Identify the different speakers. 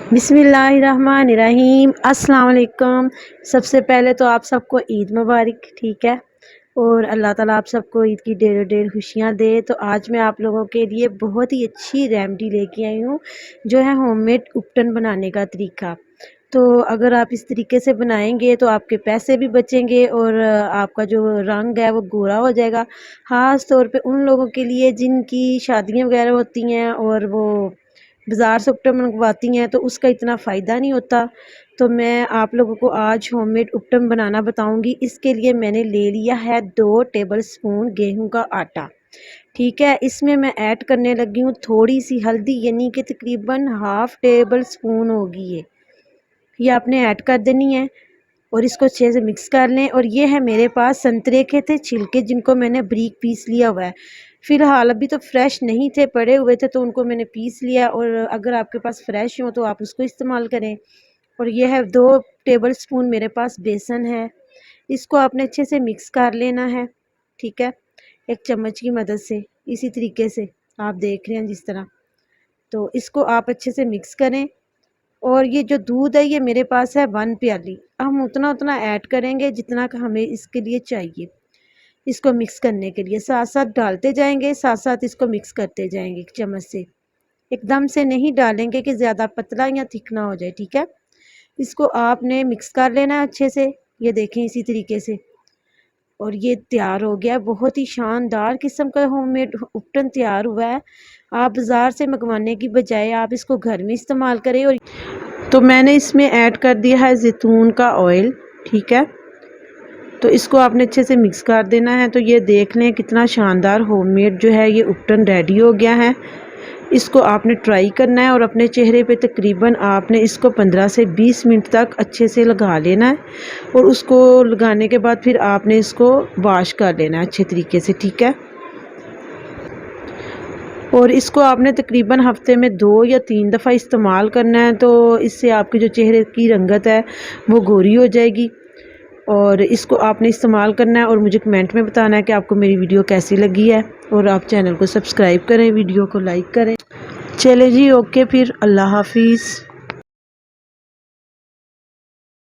Speaker 1: बिस्मिल्लाहिर्रहमानिर्रहीम। अस्सलाम वालेकुम। सबसे पहले तो आप सबको ईद मुबारक, ठीक है। और अल्लाह ताला आप सबको ईद की ढेर ढेर खुशियाँ दे। तो आज मैं आप लोगों के लिए बहुत ही अच्छी रेमेडी लेके आई हूँ, जो है होममेड उपटन बनाने का तरीका। तो अगर आप इस तरीके से बनाएंगे तो आपके पैसे भी बचेंगे और आपका जो रंग है वो गोरा हो जाएगा। ख़ास तौर पे उन लोगों के लिए जिनकी शादियाँ वगैरह होती हैं और वो बाज़ार से उपटन मंगवाती हैं तो उसका इतना फ़ायदा नहीं होता। तो मैं आप लोगों को आज होममेड उपटन बनाना बताऊंगी। इसके लिए मैंने ले लिया है 2 टेबल स्पून गेहूं का आटा, ठीक है। इसमें मैं ऐड करने लगी हूँ थोड़ी सी हल्दी, यानी कि तकरीबन हाफ़ टेबल स्पून होगी ये आपने ऐड कर देनी है और इसको अच्छे से मिक्स कर लें। और ये है मेरे पास संतरे के थे छिलके, जिनको मैंने बारीक पीस लिया हुआ है। फ़िलहाल अभी तो फ्रेश नहीं थे, पड़े हुए थे तो उनको मैंने पीस लिया। और अगर आपके पास फ्रेश हो तो आप उसको इस्तेमाल करें। और ये है 2 टेबल स्पून मेरे पास बेसन है। इसको आपने अच्छे से मिक्स कर लेना है, ठीक है, एक चम्मच की मदद से। इसी तरीके से आप देख रहे हैं जिस तरह, तो इसको आप अच्छे से मिक्स करें। और ये जो दूध है ये मेरे पास है 1 प्याली। हम उतना उतना ऐड करेंगे जितना का हमें इसके लिए चाहिए। इसको मिक्स करने के लिए साथ साथ डालते जाएंगे, साथ साथ इसको मिक्स करते जाएंगे एक चम्मच से। एकदम से नहीं डालेंगे कि ज़्यादा पतला या थिक ना हो जाए, ठीक है। इसको आपने मिक्स कर लेना है अच्छे से। ये देखें इसी तरीके से। और ये तैयार हो गया, बहुत ही शानदार किस्म का होममेड उपटन तैयार हुआ है। आप बाज़ार से मंगवाने की बजाय आप इसको घर में इस्तेमाल करें। और तो मैंने इसमें ऐड कर दिया है ज़ैतून का ऑयल, ठीक है। तो इसको आपने अच्छे से मिक्स कर देना है। तो ये देख लें कितना शानदार होममेड जो है ये उपटन रेडी हो गया है। इसको आपने ट्राई करना है और अपने चेहरे पे तकरीबन आपने इसको 15 से 20 मिनट तक अच्छे से लगा लेना है। और उसको लगाने के बाद फिर आपने इसको वॉश कर लेना है अच्छे तरीके से, ठीक है। और इसको आपने तकरीबन हफ्ते में 2 या 3 दफ़ा इस्तेमाल करना है। तो इससे आपके जो चेहरे की रंगत है वो गोरी हो जाएगी। और इसको आपने इस्तेमाल करना है और मुझे कमेंट में बताना है कि आपको मेरी वीडियो कैसी लगी है। और आप चैनल को सब्सक्राइब करें, वीडियो को लाइक करें। चले जी, ओके, फिर अल्लाह हाफिज़।